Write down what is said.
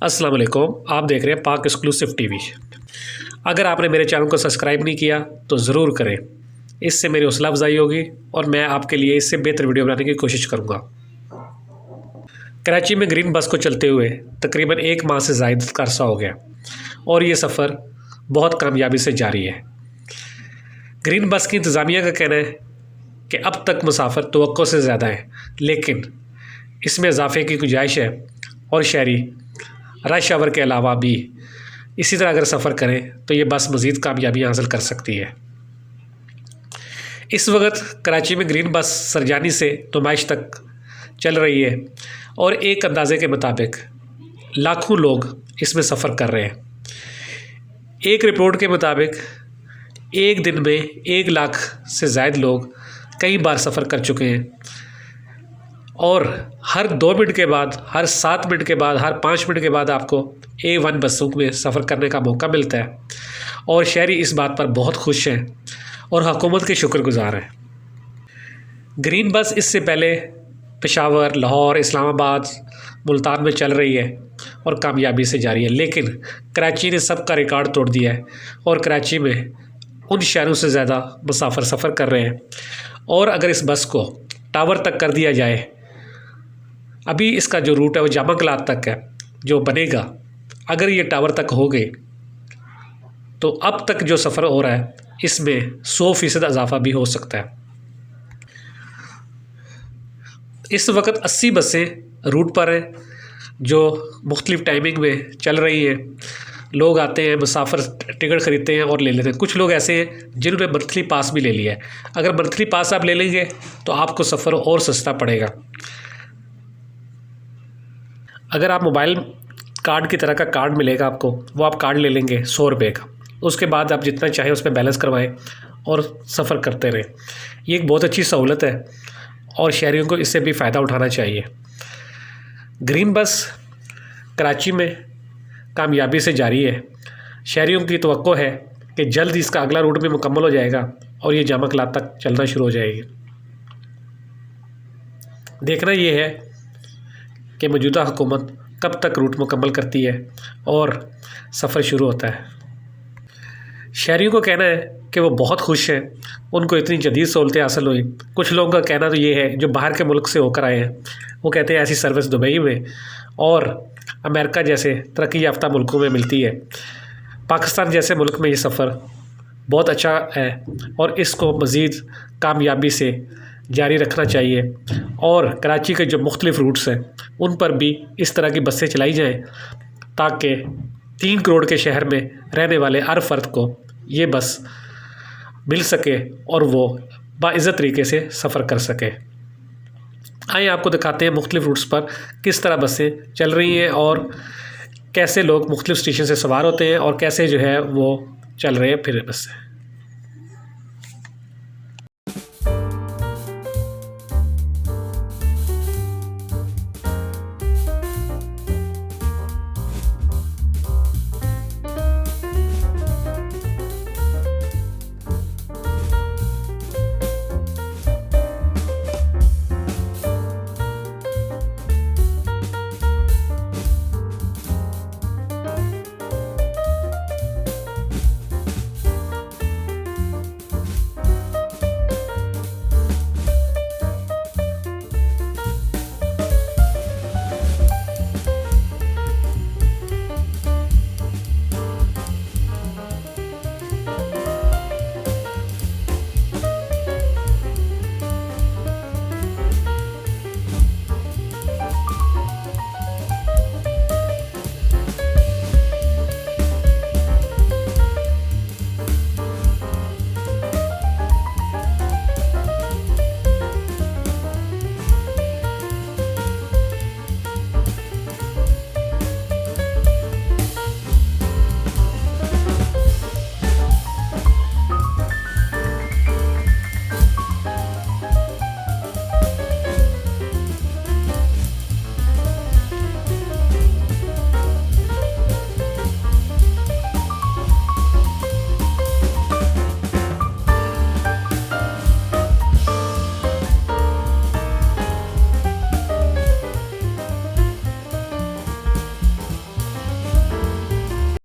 अस्सलाम वालेकुम, आप देख रहे हैं पाक एक्सक्लूसिव टीवी। अगर आपने मेरे चैनल को सब्सक्राइब नहीं किया तो ज़रूर करें, इससे मेरी हौसला अफजाई होगी और मैं आपके लिए इससे बेहतर वीडियो बनाने की कोशिश करूँगा। कराची में ग्रीन बस को चलते हुए तकरीबन 1 माह से ज़ायद का अरसा हो गया और ये सफ़र बहुत कामयाबी से जारी है। ग्रीन बस की इंतज़ामिया का कहना है कि अब तक मुसाफिर तवक्को से ज़्यादा है, लेकिन इसमें इजाफे की गुंजाइश है और शहरी रश आवर के अलावा भी इसी तरह अगर सफ़र करें तो ये बस मज़ीद कामयाबी हासिल कर सकती है। इस वक्त कराची में ग्रीन बस सरजानी से नुमाइश तक चल रही है और एक अंदाज़े के मुताबिक लाखों लोग इसमें सफ़र कर रहे हैं। एक रिपोर्ट के मुताबिक एक दिन में 1 लाख से ज़ायद लोग कई बार सफ़र कर चुके हैं और हर 2 मिनट के बाद, हर 7 मिनट के बाद, हर 5 मिनट के बाद आपको A1 बसों में सफ़र करने का मौका मिलता है और शहरी इस बात पर बहुत खुश हैं और हुकूमत के शुक्रगुज़ार हैं। ग्रीन बस इससे पहले पेशावर, लाहौर, इस्लामाबाद, मुल्तान में चल रही है और कामयाबी से जारी है, लेकिन कराची ने सबका रिकॉर्ड तोड़ दिया है और कराची में उन शहरों से ज़्यादा मुसाफिर सफ़र कर रहे हैं। और अगर इस बस को टावर तक कर दिया जाए, अभी इसका जो रूट है वो जामा कलात तक है जो बनेगा, अगर ये टावर तक हो गए तो अब तक जो सफ़र हो रहा है इसमें 100% इजाफा भी हो सकता है। इस वक्त 80 बसें रूट पर हैं जो मुख्तलिफ़ टाइमिंग में चल रही हैं। लोग आते हैं, मुसाफिर टिकट ख़रीदते हैं और ले लेते हैं। कुछ लोग ऐसे हैं जिन्होंने मंथली पास भी ले लिया है। अगर मंथली पास आप ले लेंगे तो आपको सफ़र और सस्ता पड़ेगा। अगर आप मोबाइल कार्ड की तरह का कार्ड मिलेगा आपको, वो आप कार्ड ले लेंगे 100 रुपये का, उसके बाद आप जितना चाहें उसमें बैलेंस करवाएं और सफ़र करते रहें। ये एक बहुत अच्छी सहूलत है और शहरियों को इससे भी फ़ायदा उठाना चाहिए। ग्रीन बस कराची में कामयाबी से जारी है। शहरियों की तवक्को है कि जल्द ही इसका अगला रूट भी मुकम्मल हो जाएगा और ये जामा कलात तक चलना शुरू हो जाएगी। देखना ये है कि मौजूदा हुकूमत कब तक रूट मुकम्मल करती है और सफ़र शुरू होता है। शहरियों को कहना है कि वो बहुत खुश हैं, उनको इतनी जदीद सहूलतें हासिल हुई। कुछ लोगों का कहना तो ये है जो बाहर के मुल्क से होकर आए हैं, वो कहते हैं ऐसी सर्विस दुबई में और अमेरिका जैसे तरक्की याफ्ता मुल्कों में मिलती है। पाकिस्तान जैसे मुल्क में ये सफ़र बहुत अच्छा है और इसको मज़ीद कामयाबी से जारी रखना चाहिए और कराची के जो मुख्तलिफ़ रूट्स हैं उन पर भी इस तरह की बसें चलाई जाएँ ताकि 3 करोड़ के शहर में रहने वाले हर फ़र्द को ये बस मिल सके और वो बाइज़्ज़त तरीके से सफ़र कर सके। आइए आपको दिखाते हैं मुख्तलिफ़ रूट्स पर किस तरह बसें चल रही हैं और कैसे लोग मुख्तलिफ़ स्टेशन से सवार होते हैं और कैसे जो है वो चल रहे हैं फिर बसें।